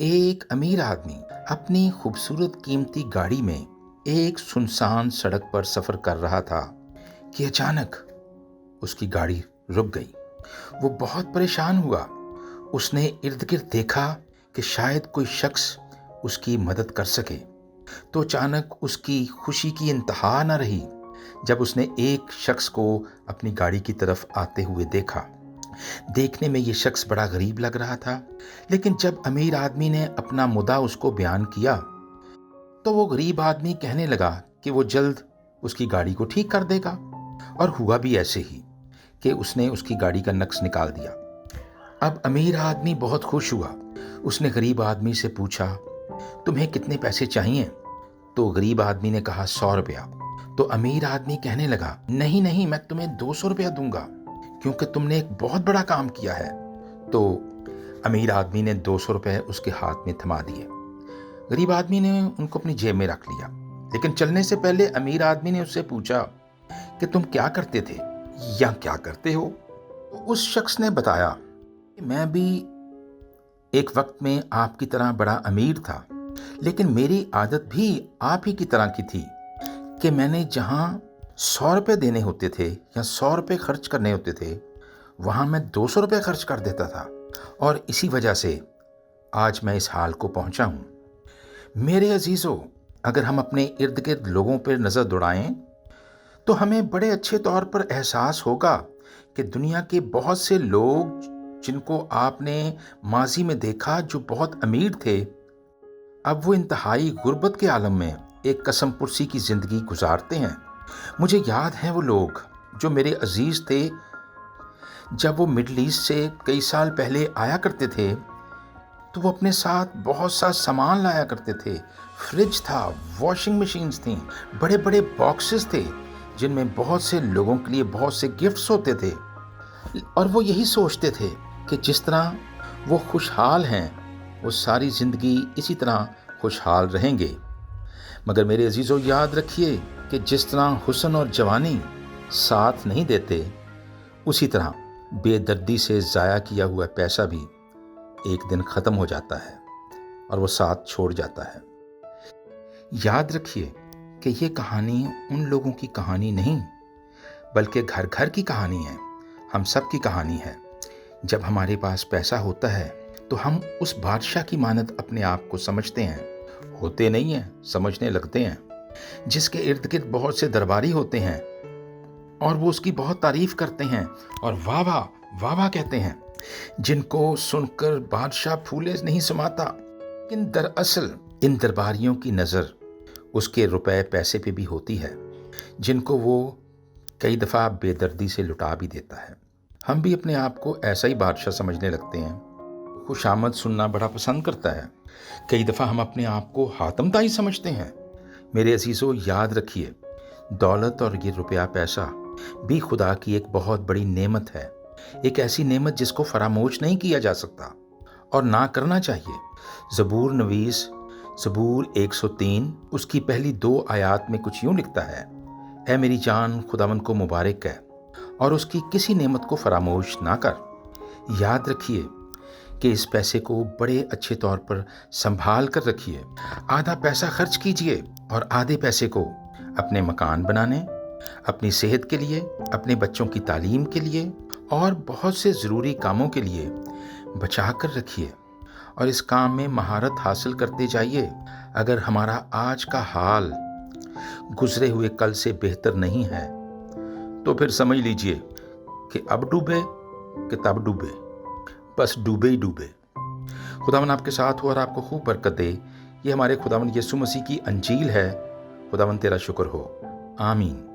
ایک امیر آدمی اپنی خوبصورت قیمتی گاڑی میں ایک سنسان سڑک پر سفر کر رہا تھا کہ اچانک اس کی گاڑی رک گئی۔ وہ بہت پریشان ہوا۔ اس نے ارد گرد دیکھا کہ شاید کوئی شخص اس کی مدد کر سکے، تو اچانک اس کی خوشی کی انتہا نہ رہی جب اس نے ایک شخص کو اپنی گاڑی کی طرف آتے ہوئے دیکھا۔ دیکھنے میں یہ شخص بڑا غریب لگ رہا تھا، لیکن جب امیر آدمی نے اپنا مدعا اس کو بیان کیا تو وہ غریب آدمی کہنے لگا کہ وہ جلد اس کی گاڑی کو ٹھیک کر دے گا، اور ہوا بھی ایسے ہی کہ اس نے اس کی گاڑی کا نقص نکال دیا۔ اب امیر آدمی بہت خوش ہوا۔ اس نے غریب آدمی سے پوچھا، تمہیں کتنے پیسے چاہیے؟ تو غریب آدمی نے کہا 100 روپیہ۔ تو امیر آدمی کہنے لگا، نہیں میں تمہیں 200 روپیہ دوں گا، کیونکہ تم نے ایک بہت بڑا کام کیا ہے۔ تو امیر آدمی نے 200 روپے اس کے ہاتھ میں تھما دیے۔ غریب آدمی نے ان کو اپنی جیب میں رکھ لیا، لیکن چلنے سے پہلے امیر آدمی نے اس سے پوچھا کہ تم کیا کرتے تھے یا کیا کرتے ہو؟ تو اس شخص نے بتایا کہ میں بھی ایک وقت میں آپ کی طرح بڑا امیر تھا، لیکن میری عادت بھی آپ ہی کی طرح کی تھی کہ میں نے جہاں 100 روپے دینے ہوتے تھے یا 100 روپے خرچ کرنے ہوتے تھے، وہاں میں 200 روپے خرچ کر دیتا تھا، اور اسی وجہ سے آج میں اس حال کو پہنچا ہوں۔ میرے عزیزو، اگر ہم اپنے ارد گرد لوگوں پر نظر دوڑائیں تو ہمیں بڑے اچھے طور پر احساس ہوگا کہ دنیا کے بہت سے لوگ جن کو آپ نے ماضی میں دیکھا جو بہت امیر تھے، اب وہ انتہائی غربت کے عالم میں ایک قسم پرسی کی زندگی گزارتے ہیں۔ مجھے یاد ہیں وہ لوگ جو میرے عزیز تھے، جب وہ مڈل ایسٹ سے کئی سال پہلے آیا کرتے تھے تو وہ اپنے ساتھ بہت سا سامان لایا کرتے تھے۔ فریج تھا، واشنگ مشینز تھیں، بڑے بڑے باکسز تھے جن میں بہت سے لوگوں کے لیے بہت سے گفٹس ہوتے تھے، اور وہ یہی سوچتے تھے کہ جس طرح وہ خوشحال ہیں وہ ساری زندگی اسی طرح خوشحال رہیں گے۔ مگر میرے عزیزو، یاد رکھیے کہ جس طرح حسن اور جوانی ساتھ نہیں دیتے، اسی طرح بے دردی سے ضائع کیا ہوا پیسہ بھی ایک دن ختم ہو جاتا ہے اور وہ ساتھ چھوڑ جاتا ہے۔ یاد رکھیے کہ یہ کہانی ان لوگوں کی کہانی نہیں، بلکہ گھر گھر کی کہانی ہے، ہم سب کی کہانی ہے۔ جب ہمارے پاس پیسہ ہوتا ہے تو ہم اس بادشاہ کی مانند اپنے آپ کو سمجھتے ہیں، ہوتے نہیں ہیں، سمجھنے لگتے ہیں، جس کے ارد گرد بہت سے درباری ہوتے ہیں اور وہ اس کی بہت تعریف کرتے ہیں اور واہ واہ واہ واہ کہتے ہیں، جن کو سن کر بادشاہ پھولے نہیں سماتا، لیکن دراصل ان درباریوں کی نظر اس کے روپے پیسے پہ بھی ہوتی ہے، جن کو وہ کئی دفعہ بے دردی سے لٹا بھی دیتا ہے۔ ہم بھی اپنے آپ کو ایسا ہی بادشاہ سمجھنے لگتے ہیں، خوش آمد سننا بڑا پسند کرتا ہے۔ کئی دفعہ ہم اپنے آپ کو حاتم طائی سمجھتے ہیں۔ میرے عزیزو، یاد رکھیے، دولت اور یہ روپیہ پیسہ بھی خدا کی ایک بہت بڑی نعمت ہے، ایک ایسی نعمت جس کو فراموش نہیں کیا جا سکتا اور نہ کرنا چاہیے۔ زبور نویس زبور 103 اس کی پہلی 2 آیات میں کچھ یوں لکھتا ہے، اے میری جان، خداوند کو مبارک ہے اور اس کی کسی نعمت کو فراموش نہ کر۔ یاد رکھیے کہ اس پیسے کو بڑے اچھے طور پر سنبھال کر رکھیے۔ آدھا پیسہ خرچ کیجئے اور آدھے پیسے کو اپنے مکان بنانے، اپنی صحت کے لیے، اپنے بچوں کی تعلیم کے لیے اور بہت سے ضروری کاموں کے لیے بچا کر رکھیے، اور اس کام میں مہارت حاصل کرتے جائیے۔ اگر ہمارا آج کا حال گزرے ہوئے کل سے بہتر نہیں ہے تو پھر سمجھ لیجئے کہ اب ڈوبے کہ تب ڈوبے، بس ڈوبے ہی ڈوبے۔ خداوند آپ کے ساتھ ہو اور آپ کو خوب برکت دے۔ یہ ہمارے خداوند یسوع مسیح کی انجیل ہے۔ خداوند تیرا شکر ہو، آمین۔